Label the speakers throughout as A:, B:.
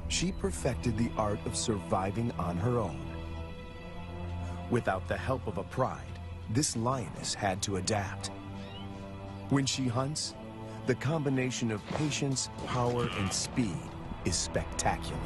A: She perfected the art of surviving on her own. Without the help of a pride, this lioness had to adapt. When she hunts, the combination of patience, power, and speed is spectacular.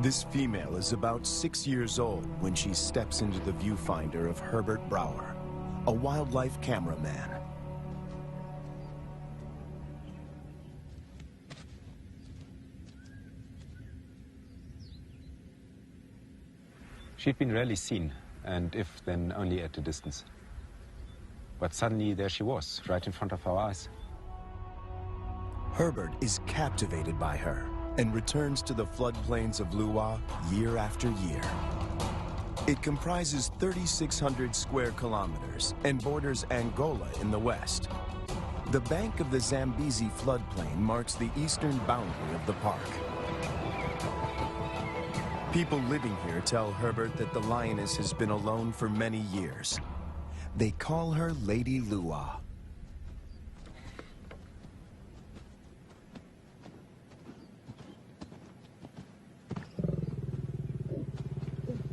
A: This female is about 6 years old when she steps into the viewfinder of Herbert Brouwer, a wildlife cameraman.
B: She'd been rarely seen, and if then only at a distance. But suddenly there she was, right in front of our eyes.
A: Herbert is captivated by her and returns to the floodplains of Luwa year after year. It comprises 3,600 square kilometers and borders Angola in the west. The bank of the Zambezi floodplain marks the eastern boundary of the park. People living here tell Herbert that the lioness has been alone for many years. They call her Lady Luwa.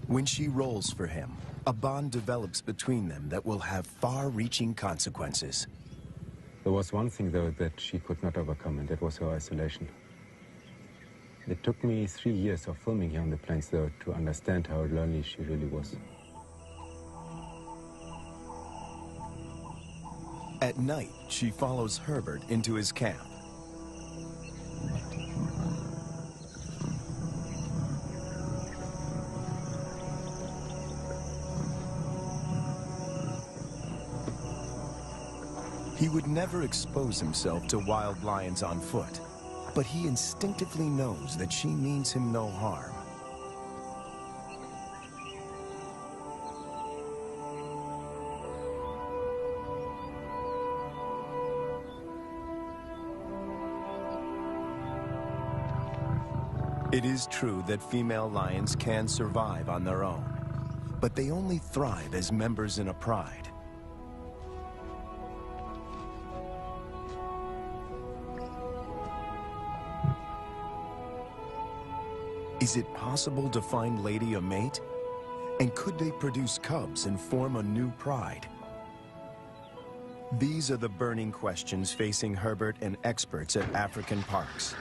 A: When she rolls for him, a bond develops between them that will have far-reaching consequences.
B: There was one thing, though, that she could not overcome, and that was her isolation. It took me 3 years of filming here on the plains, though, to understand how lonely she really was.
A: At night, she follows Herbert into his camp. He would never expose himself to wild lions on foot, but he instinctively knows that she means him no harm. It is true that female lions can survive on their own, but they only thrive as members in a pride. Is it possible to find Lady a mate? And could they produce cubs and form a new pride? These are the burning questions facing Herbert and experts at African parks.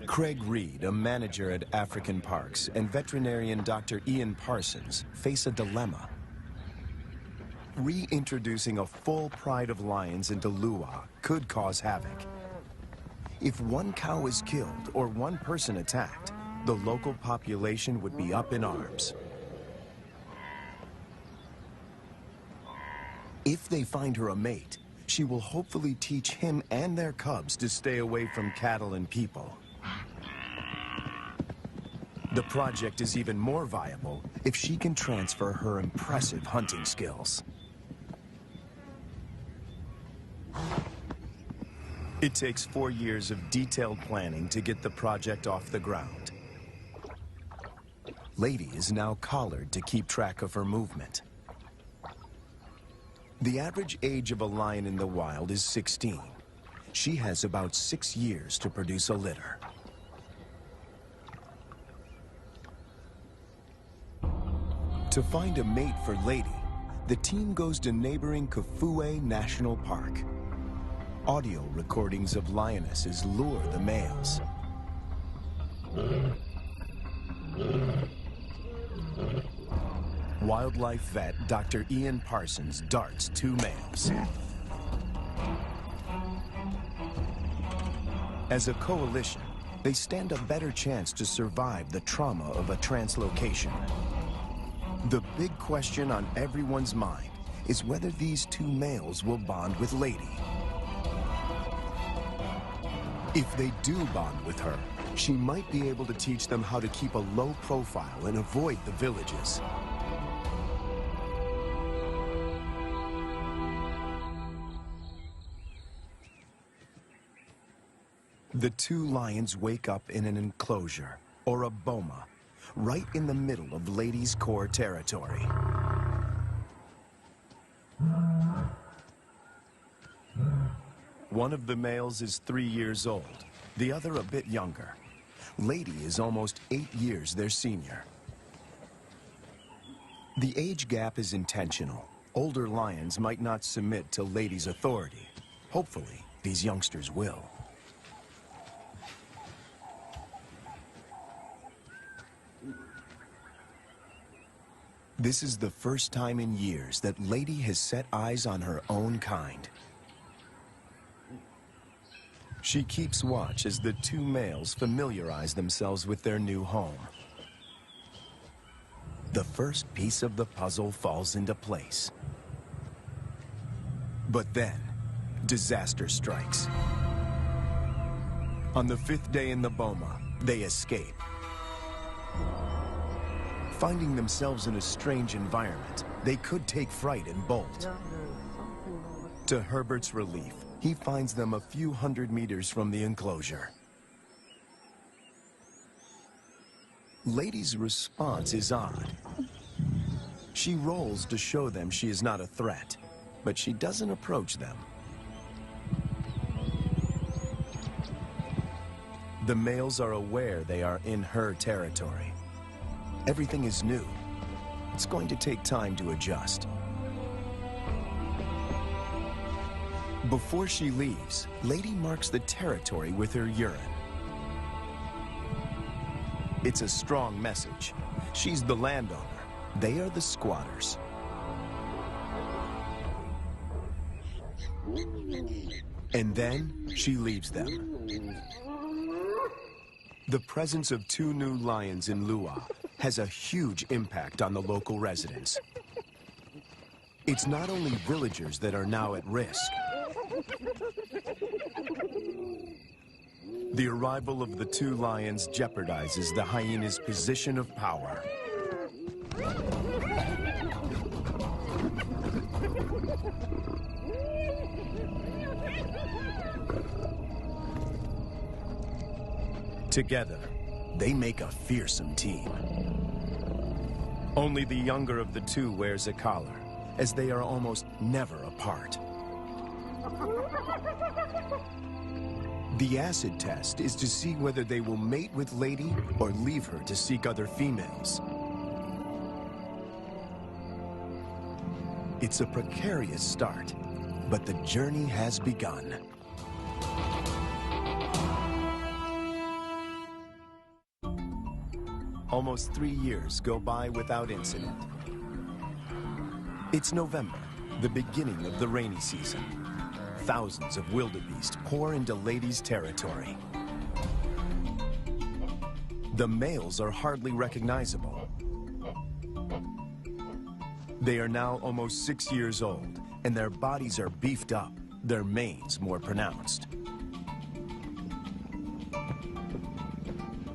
A: Craig Reed, a manager at African Parks, and veterinarian Dr. Ian Parsons face a dilemma. Reintroducing a full pride of lions into Luwa could cause havoc. If one cow is killed or one person attacked, the local population would be up in arms. If they find her a mate, she will hopefully teach him and their cubs to stay away from cattle and people. The project is even more viable if she can transfer her impressive hunting skills. It takes 4 years of detailed planning to get the project off the ground. Lady is now collared to keep track of her movement. The average age of a lion in the wild is 16. She has about 6 years to produce a litter. To find a mate for Lady, the team goes to neighboring Kafue National Park. Audio recordings of lionesses lure the males. Wildlife vet Dr. Ian Parsons darts 2 males. As a coalition, they stand a better chance to survive the trauma of a translocation. The big question on everyone's mind is whether these two males will bond with Lady. If they do bond with her, she might be able to teach them how to keep a low profile and avoid the villages. The two lions wake up in an enclosure, or a boma, right in the middle of Lady's core territory. One of the males is 3 years old, the other a bit younger. Lady is almost 8 years their senior. The age gap is intentional. Older lions might not submit to Lady's authority. Hopefully, these youngsters will. This is the first time in years that Lady has set eyes on her own kind. She keeps watch as the two males familiarize themselves with their new home. The first piece of the puzzle falls into place. But then, disaster strikes. On the 5th day in the boma, they escape. Finding themselves in a strange environment, they could take fright and bolt. To Herbert's relief, he finds them a few hundred meters from the enclosure. Lady's response is odd. She rolls to show them she is not a threat, but she doesn't approach them. The males are aware they are in her territory. Everything is new. It's going to take time to adjust. Before she leaves, Lady marks the territory with her urine. It's a strong message. She's the landowner. They are the squatters. And then she leaves them. The presence of two new lions in Lua has a huge impact on the local residents. It's not only villagers that are now at risk. The arrival of the two lions jeopardizes the hyena's position of power. Together, they make a fearsome team. Only the younger of the two wears a collar, as they are almost never apart. The acid test is to see whether they will mate with Lady or leave her to seek other females. It's a precarious start, but the journey has begun. Almost 3 years go by without incident. It's November, the beginning of the rainy season. Thousands of wildebeest pour into Lady's territory. The males are hardly recognizable. They are now almost 6 years old, and their bodies are beefed up, their manes more pronounced.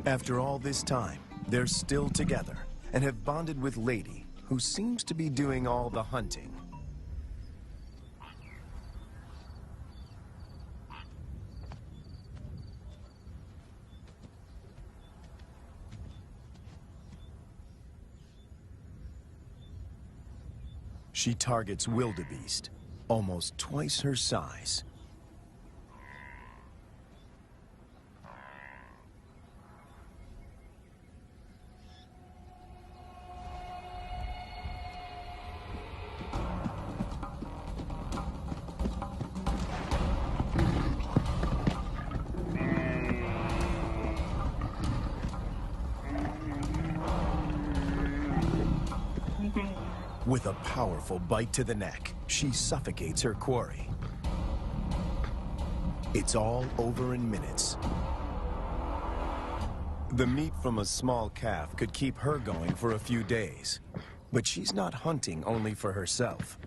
A: After all this time, they're still together and have bonded with Lady, who seems to be doing all the hunting. She targets wildebeest, almost twice her size. With a powerful bite to the neck, she suffocates her quarry. It's all over in minutes. The meat from a small calf could keep her going for a few days, but she's not hunting only for herself.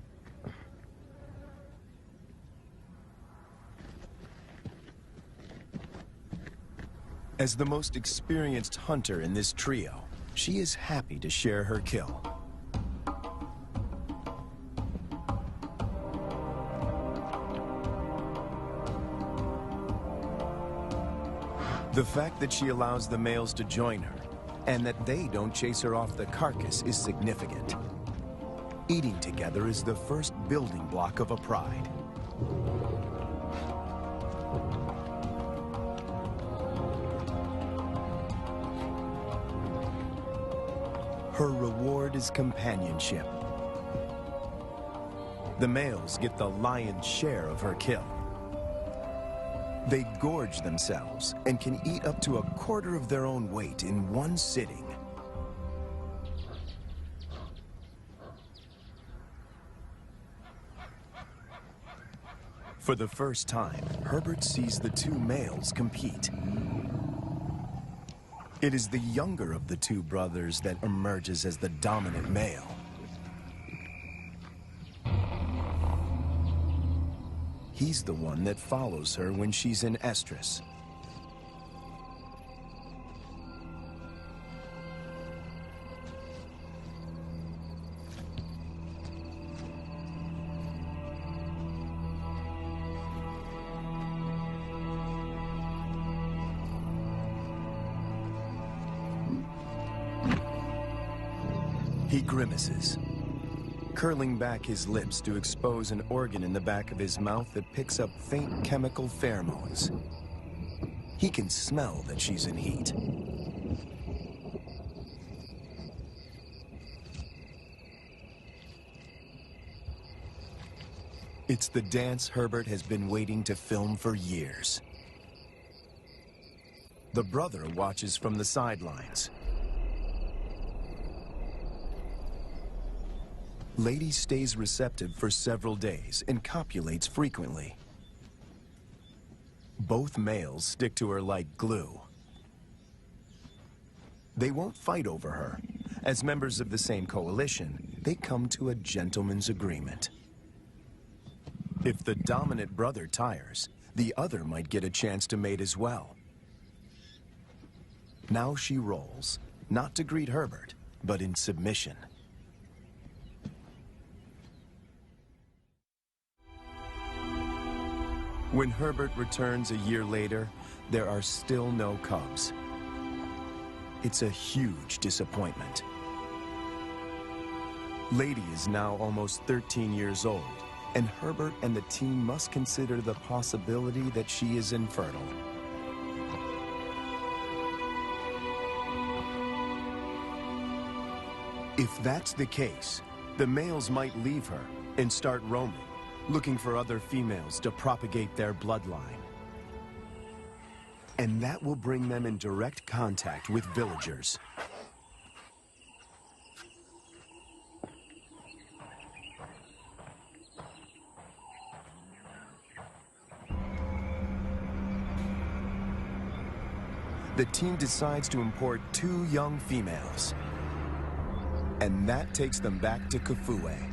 A: As the most experienced hunter in this trio, she is happy to share her kill. The fact that she allows the males to join her and that they don't chase her off the carcass is significant. Eating together is the first building block of a pride. Her reward is companionship. The males get the lion's share of her kill. They gorge themselves and can eat up to 1/4 of their own weight in one sitting. For the first time, Herbert sees the two males compete. It is the younger of the two brothers that emerges as the dominant male. He's the one that follows her when she's in estrus. He grimaces, curling back his lips to expose an organ in the back of his mouth that picks up faint chemical pheromones. He can smell that she's in heat. It's the dance Herbert has been waiting to film for years. The brother watches from the sidelines. Lady stays receptive for several days and copulates frequently. Both males stick to her like glue. They won't fight over her. As members of the same coalition, they come to a gentleman's agreement. If the dominant brother tires, the other might get a chance to mate as well. Now she rolls, not to greet Herbert, but in submission. When Herbert returns a year later, there are still no cubs. It's a huge disappointment. Lady is now almost 13 years old, and Herbert and the team must consider the possibility that she is infertile. If that's the case, the males might leave her and start roaming, looking for other females to propagate their bloodline. And that will bring them in direct contact with villagers. The team decides to import 2 young females. And that takes them back to Kafue.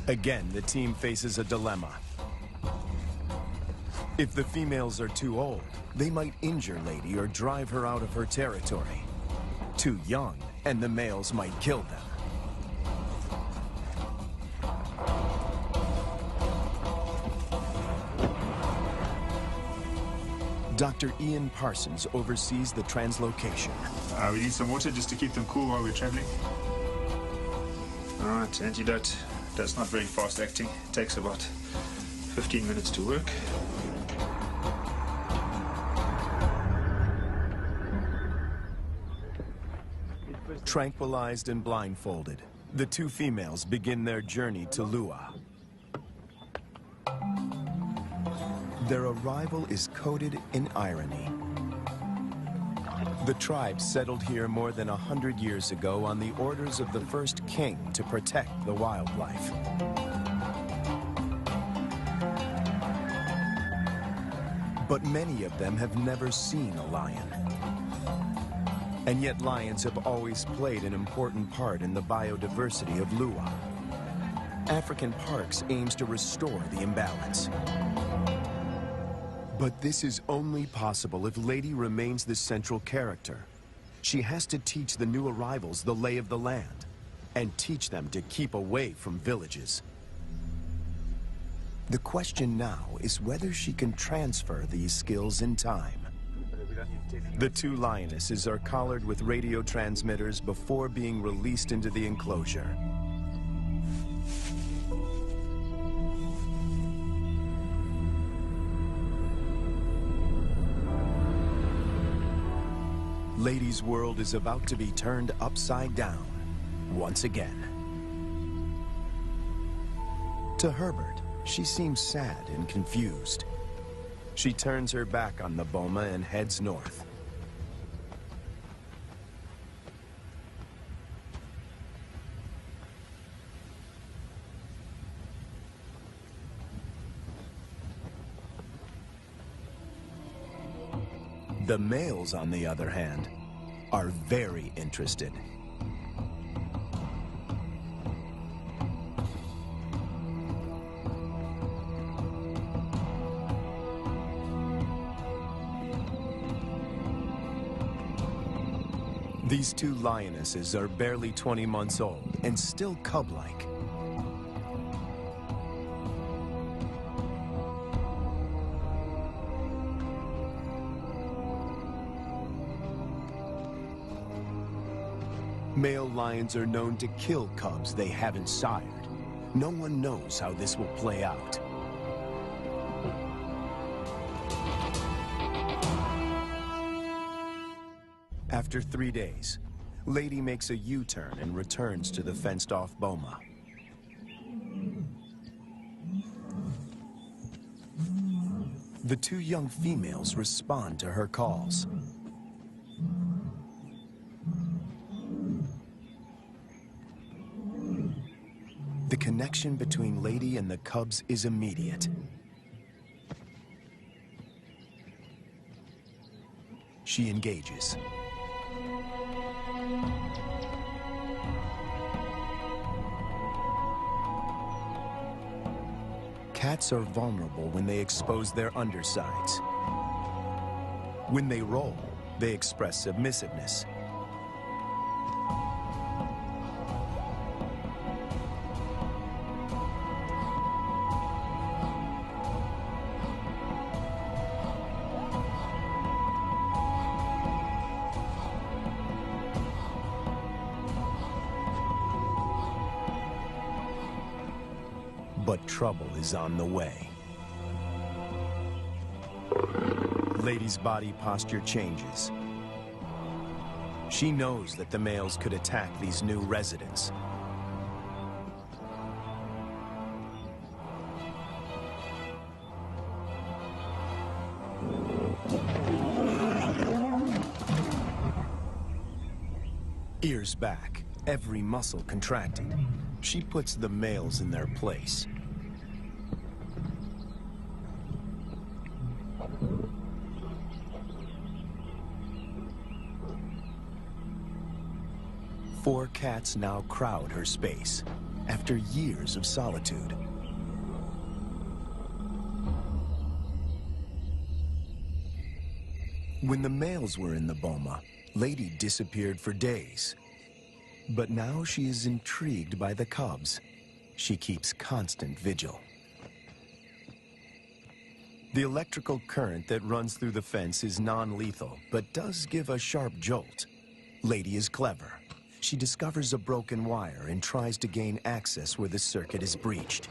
A: Again, the team faces a dilemma. If the females are too old, they might injure Lady or drive her out of her territory. Too young, and the males might kill them. Dr. Ian Parsons oversees the translocation.
C: We need some water just to keep them cool while we're traveling. All right, antidote. That's not very fast acting. It takes about 15 minutes to work.
A: Tranquilized and blindfolded, the 2 females begin their journey to Lua. Their arrival is coded in irony. The tribe settled here more than 100 years ago on the orders of the first king to protect the wildlife. But many of them have never seen a lion. And yet lions have always played an important part in the biodiversity of Lua. African Parks aims to restore the imbalance. But this is only possible if Lady remains the central character. She has to teach the new arrivals the lay of the land, and teach them to keep away from villages. The question now is whether she can transfer these skills in time. The two lionesses are collared with radio transmitters before being released into the enclosure. Lady's world is about to be turned upside down once again. To Herbert, she seems sad and confused. She turns her back on the boma and heads north. The males, on the other hand, are very interested. These two lionesses are barely 20 months old and still cub-like. Male lions are known to kill cubs they haven't sired. No one knows how this will play out. After 3 days, Lady makes a U-turn and returns to the fenced-off boma. The two young females respond to her calls. The connection between Lady and the cubs is immediate. She engages. Cats are vulnerable when they expose their undersides. When they roll, they express submissiveness. But trouble is on the way. Lady's body posture changes. She knows that the males could attack these new residents. Ears back, every muscle contracted. She puts the males in their place. Four cats now crowd her space, after years of solitude. When the males were in the boma, Lady disappeared for days. But now she is intrigued by the cubs. She keeps constant vigil. The electrical current that runs through the fence is non-lethal, but does give a sharp jolt. Lady is clever. She discovers a broken wire and tries to gain access where the circuit is breached.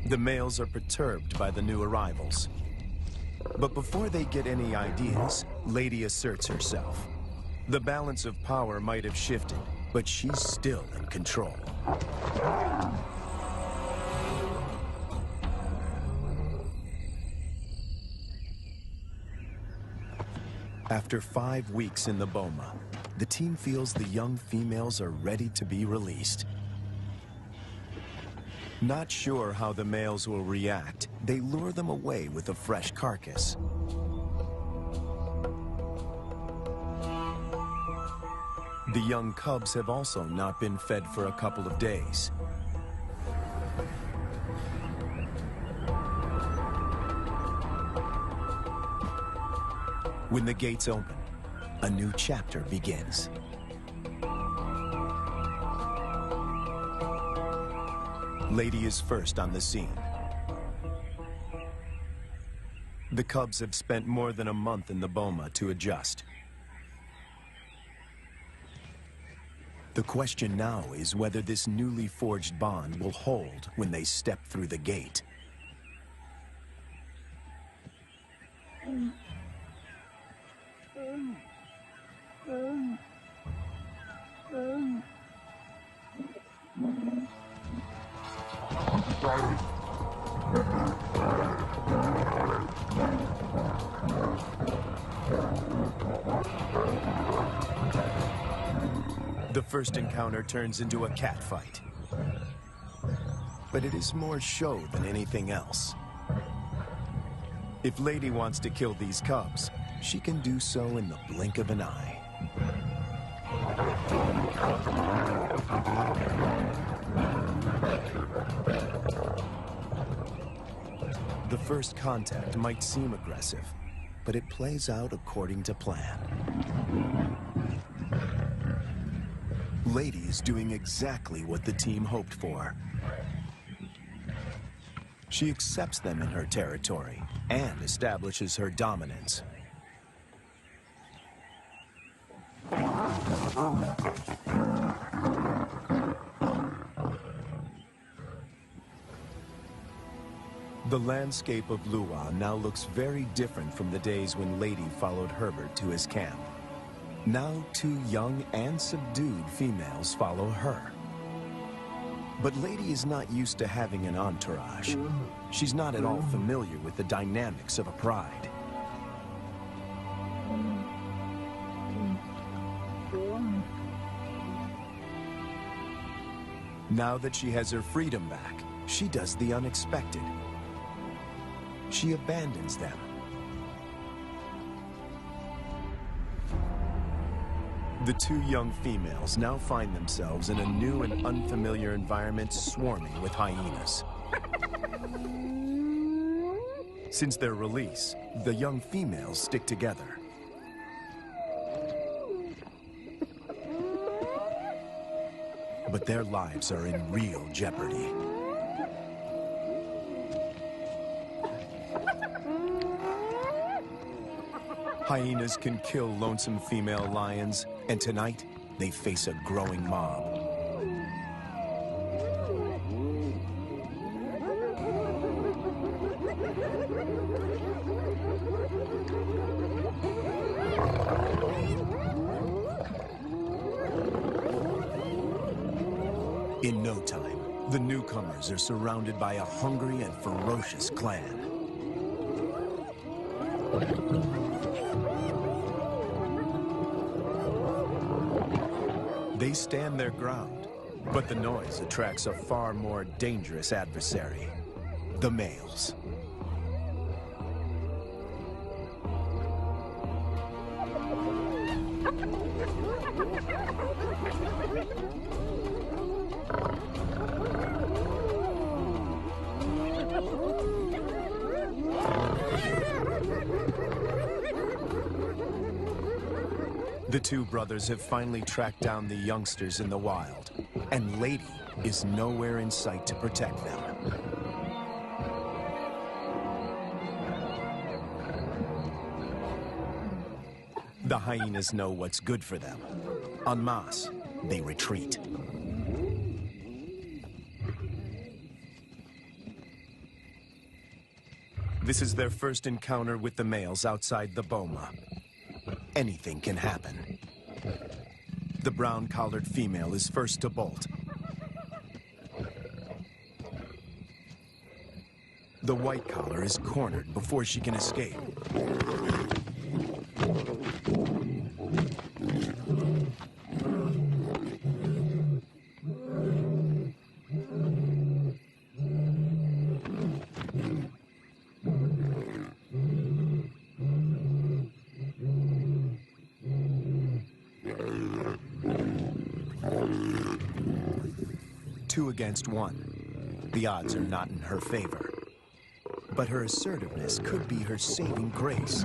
A: The males are perturbed by the new arrivals. But before they get any ideas, Lady asserts herself. The balance of power might have shifted, but she's still in control. After 5 weeks in the boma, the team feels the young females are ready to be released. Not sure how the males will react, they lure them away with a fresh carcass. The young cubs have also not been fed for a couple of days. When the gates open, a new chapter begins. Lady is first on the scene. The cubs have spent more than a month in the boma to adjust. The question now is whether this newly forged bond will hold when they step through the gate. The first encounter turns into a catfight. But it is more show than anything else. If Lady wants to kill these cubs, she can do so in the blink of an eye. The first contact might seem aggressive, but it plays out according to plan. Lady is doing exactly what the team hoped for. She accepts them in her territory and establishes her dominance. The landscape of Luwa now looks very different from the days when Lady followed Herbert to his camp. Now 2 young and subdued females follow her. But Lady is not used to having an entourage. She's not at all familiar with the dynamics of a pride. Now that she has her freedom back, she does the unexpected. She abandons them. The 2 young females now find themselves in a new and unfamiliar environment swarming with hyenas. Since their release, the young females stick together. But their lives are in real jeopardy. Hyenas can kill lonesome female lions, and tonight, they face a growing mob. In no time, the newcomers are surrounded by a hungry and ferocious clan. They stand their ground, but the noise attracts a far more dangerous adversary, the males. The 2 brothers have finally tracked down the youngsters in the wild, and Lady is nowhere in sight to protect them. The hyenas know what's good for them. En masse, they retreat. This is their first encounter with the males outside the boma. Anything can happen. The brown-collared female is first to bolt. The white collar is cornered before she can escape. 2 against 1. The odds are not in her favor. But her assertiveness could be her saving grace.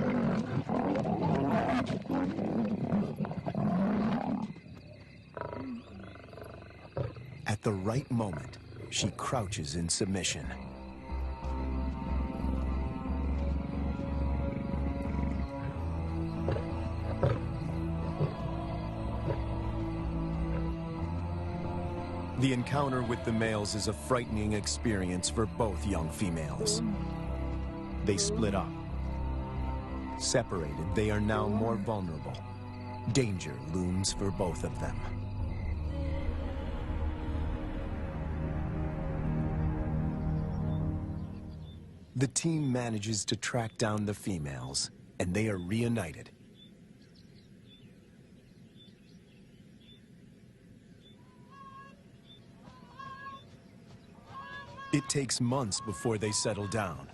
A: At the right moment, she crouches in submission. The encounter with the males is a frightening experience for both young females. They split up. Separated, they are now more vulnerable. Danger looms for both of them. The team manages to track down the females, and they are reunited. It takes months before they settle down.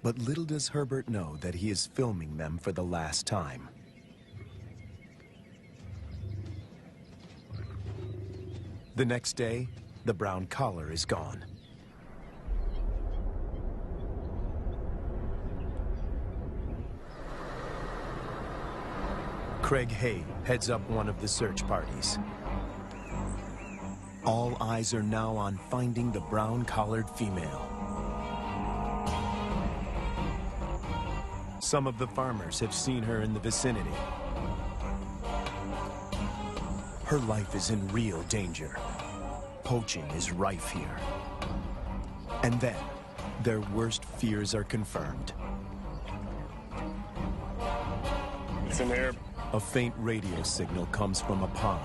A: But little does Herbert know that he is filming them for the last time. The next day, the brown collar is gone. Craig Hay heads up one of the search parties. All eyes are now on finding the brown-collared female. Some of the farmers have seen her in the vicinity. Her life is in real danger. Poaching is rife here. And then, their worst fears are confirmed.
D: It's in there.
A: A faint radio signal comes from a pond.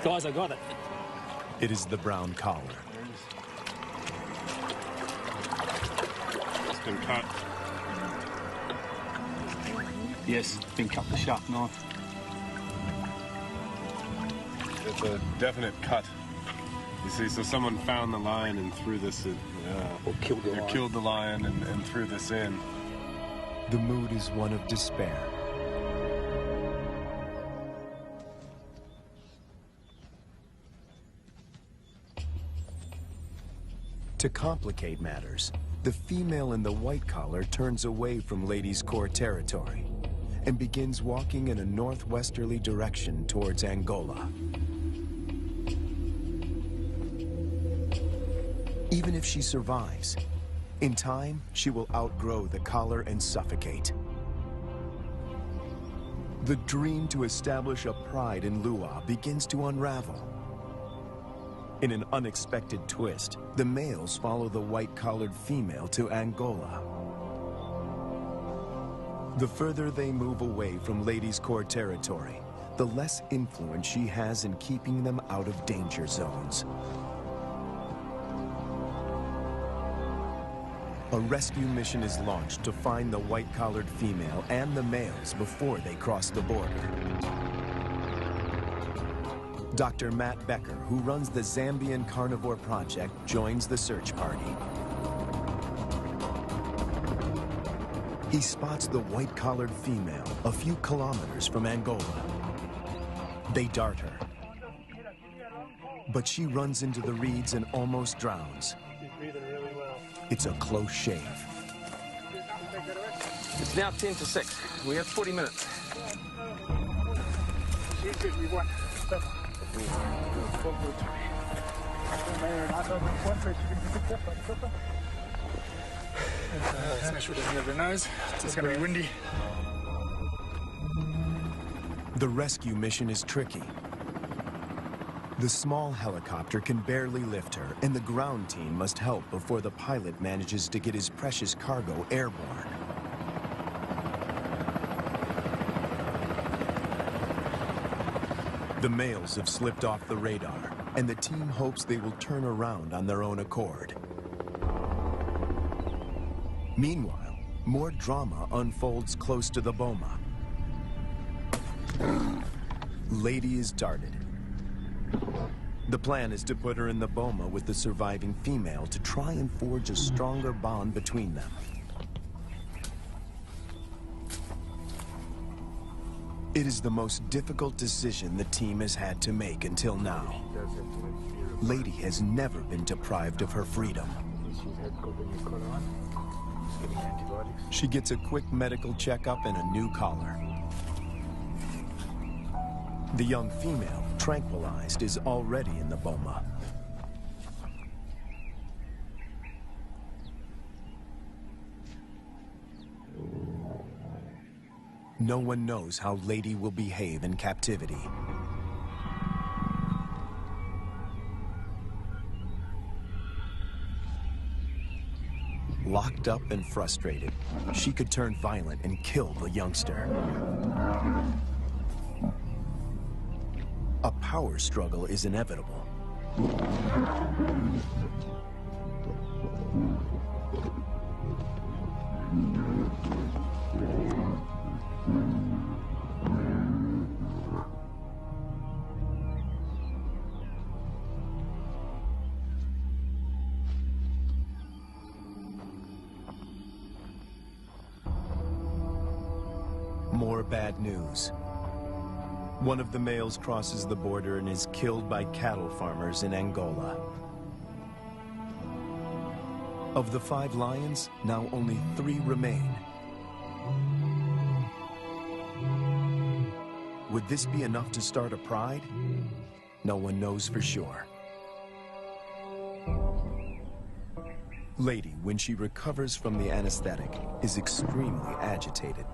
E: Guys, I got it.
A: It is the brown collar.
D: It's been cut.
E: Yes, been cut with a sharp knife.
D: It's a definite cut. You see, so someone found the lion and threw this in.
E: Or killed the
D: They
E: lion.
D: killed the lion and threw this in.
A: The mood is one of despair. To complicate matters, the female in the white collar turns away from Ladies' Corps territory and begins walking in a northwesterly direction towards Angola. Even if she survives, in time, she will outgrow the collar and suffocate. The dream to establish a pride in Lua begins to unravel. In an unexpected twist, the males follow the white-collared female to Angola. The further they move away from Ladies' Corps territory, the less influence she has in keeping them out of danger zones. A rescue mission is launched to find the white-collared female and the males before they cross the border. Dr. Matt Becker, who runs the Zambian Carnivore Project, joins the search party. He spots the white-collared female a few kilometers from Angola. They dart her. But she runs into the reeds and almost drowns. It's a close shave.
E: It's now 10 to 6. We have 40 minutes.
C: Make sure it doesn't have their nose. It's going to be windy.
A: The rescue mission is tricky. The small helicopter can barely lift her, and the ground team must help before the pilot manages to get his precious cargo airborne. The males have slipped off the radar, and the team hopes they will turn around on their own accord. Meanwhile, more drama unfolds close to the boma. Lady is darted. The plan is to put her in the boma with the surviving female to try and forge a stronger bond between them. It is the most difficult decision the team has had to make until now. Lady has never been deprived of her freedom. She gets a quick medical checkup and a new collar. The young female, tranquilized, is already in the boma. No one knows how Lady will behave in captivity. Locked up and frustrated, she could turn violent and kill the youngster. A power struggle is inevitable. More bad news. One of the males crosses the border and is killed by cattle farmers in Angola. Of the 5 lions, now only 3 remain. Would this be enough to start a pride? No one knows for sure. Lady, when she recovers from the anesthetic, is extremely agitated.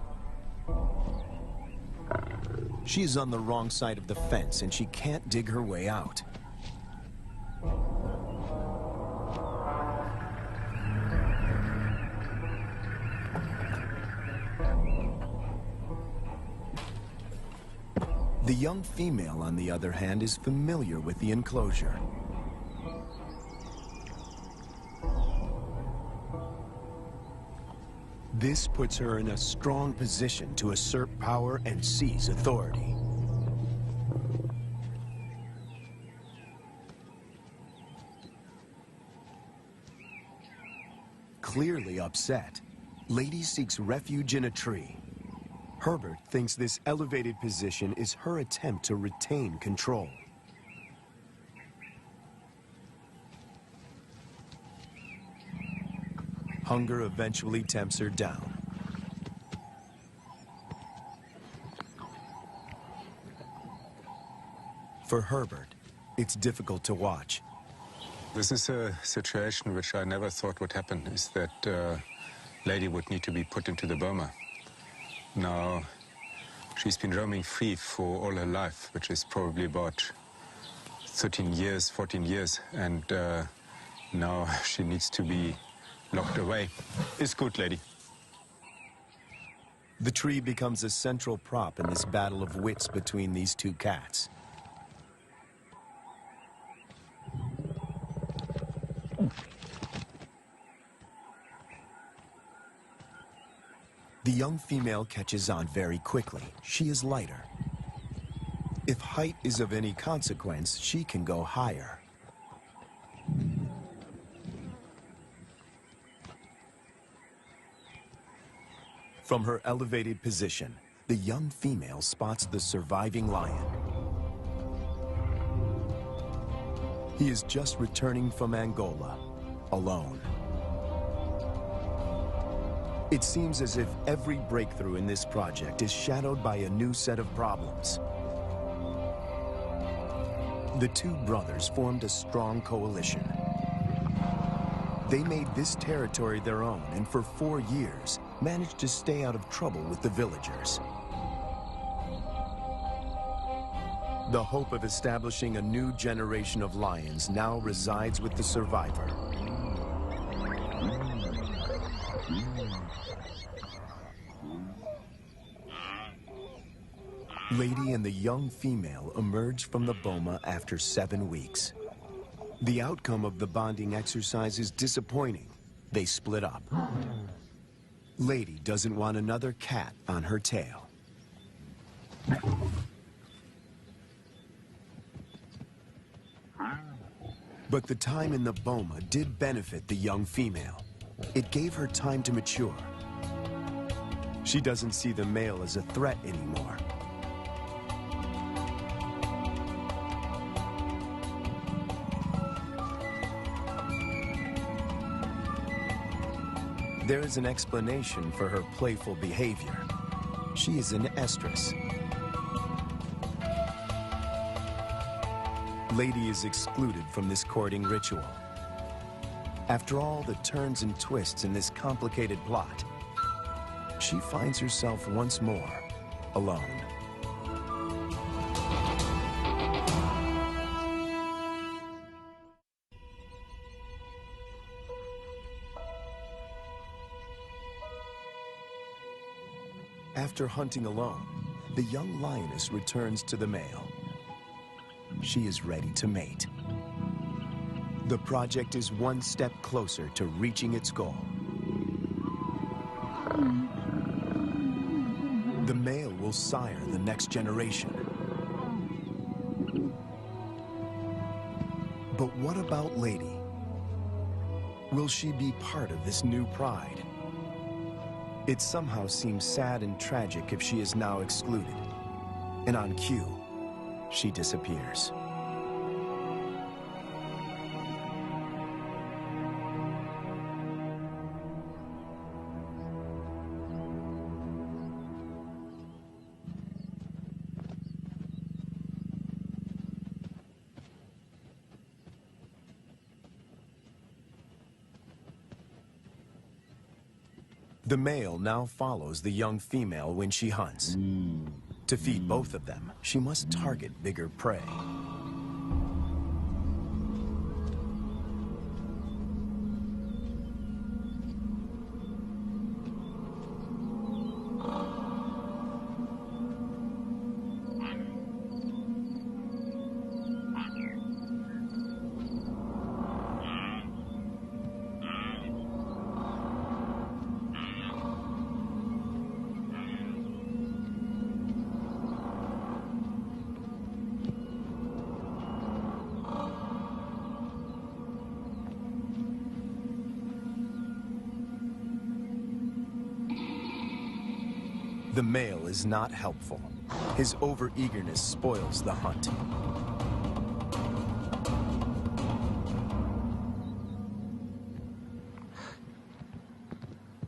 A: She is on the wrong side of the fence and she can't dig her way out. The young female, on the other hand, is familiar with the enclosure. This puts her in a strong position to assert power and seize authority. Clearly upset, Lady seeks refuge in a tree. Herbert thinks this elevated position is her attempt to retain control. Hunger eventually tempts her down. For Herbert, it's difficult to watch.
B: This is a situation which I never thought would happen, is that Lady would need to be put into the boma. Now, she's been roaming free for all her life, which is probably about 13 years, 14 years, and now she needs to be locked away. It's good, Lady.
A: The tree becomes a central prop in this battle of wits between these 2 cats. The young female catches on very quickly. She is lighter. If height is of any consequence, she can go higher. From her elevated position, the young female spots the surviving lion. He is just returning from Angola, alone. It seems as if every breakthrough in this project is shadowed by a new set of problems. The 2 brothers formed a strong coalition. They made this territory their own and for 4 years managed to stay out of trouble with the villagers. The hope of establishing a new generation of lions now resides with the survivor. Lady and the young female emerge from the boma after 7 weeks. The outcome of the bonding exercise is disappointing. They split up. Lady doesn't want another cat on her tail. But the time in the boma did benefit the young female. It gave her time to mature. She doesn't see the male as a threat anymore. There is an explanation for her playful behavior. She is an estrus. Lady is excluded from this courting ritual. After all the turns and twists in this complicated plot, she finds herself once more alone. After hunting alone, the young lioness returns to the male. She is ready to mate. The project is one step closer to reaching its goal. The male will sire the next generation. But what about Lady? Will she be part of this new pride? It somehow seems sad and tragic if she is now excluded. And on cue, she disappears. The male now follows the young female when she hunts. To feed both of them, she must target bigger prey. The male is not helpful. His overeagerness spoils the hunt.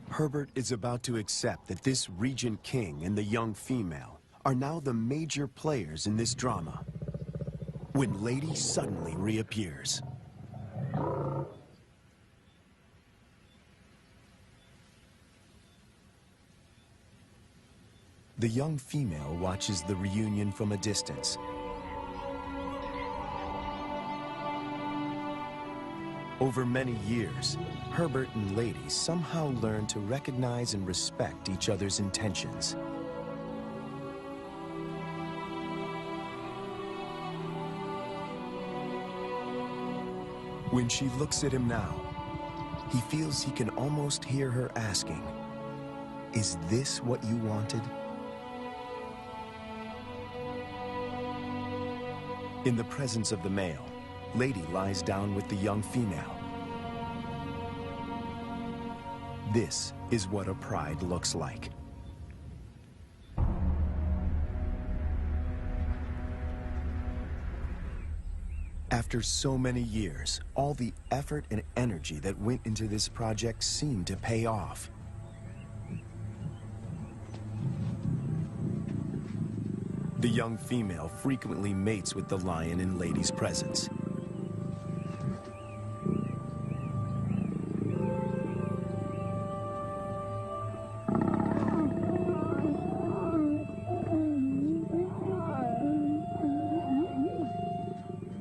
A: Herbert is about to accept that this regent king and the young female are now the major players in this drama, when Lady suddenly reappears. The young female watches the reunion from a distance. Over many years, Herbert and Lady somehow learn to recognize and respect each other's intentions. When she looks at him now, he feels he can almost hear her asking, "Is this what you wanted?" In the presence of the male, Lady lies down with the young female. This is what a pride looks like. After so many years, all the effort and energy that went into this project seemed to pay off. The young female frequently mates with the lion in Lady's presence.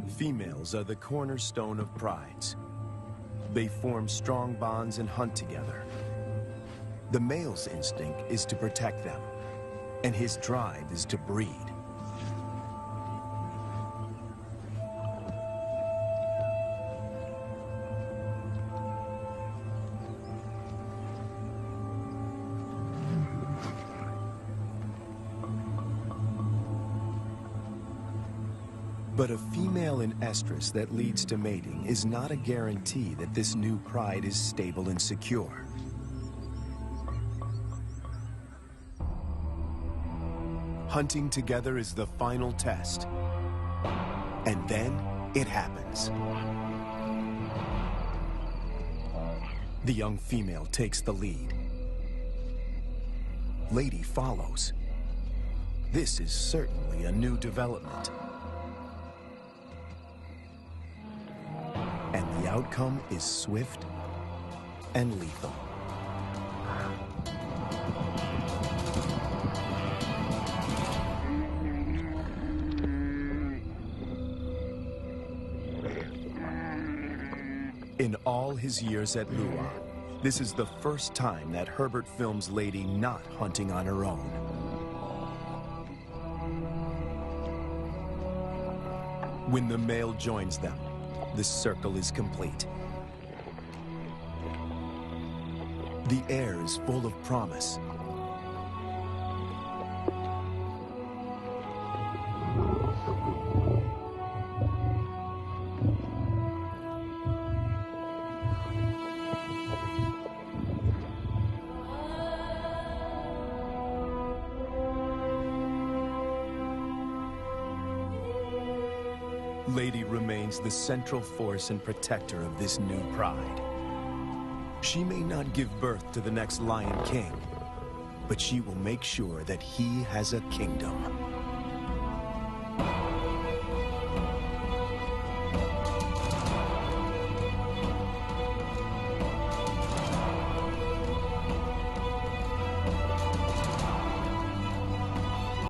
A: Females are the cornerstone of prides. They form strong bonds and hunt together. The male's instinct is to protect them, and his drive is to breed. But a female in estrus that leads to mating is not a guarantee that this new pride is stable and secure. Hunting together is the final test. And then it happens. The young female takes the lead. Lady follows. This is certainly a new development. And the outcome is swift and lethal. In all his years at Lua, this is the first time that Herbert films Lady not hunting on her own. When the male joins them, the circle is complete. The air is full of promise. Lady remains the central force and protector of this new pride. She may not give birth to the next Lion King, but she will make sure that he has a kingdom.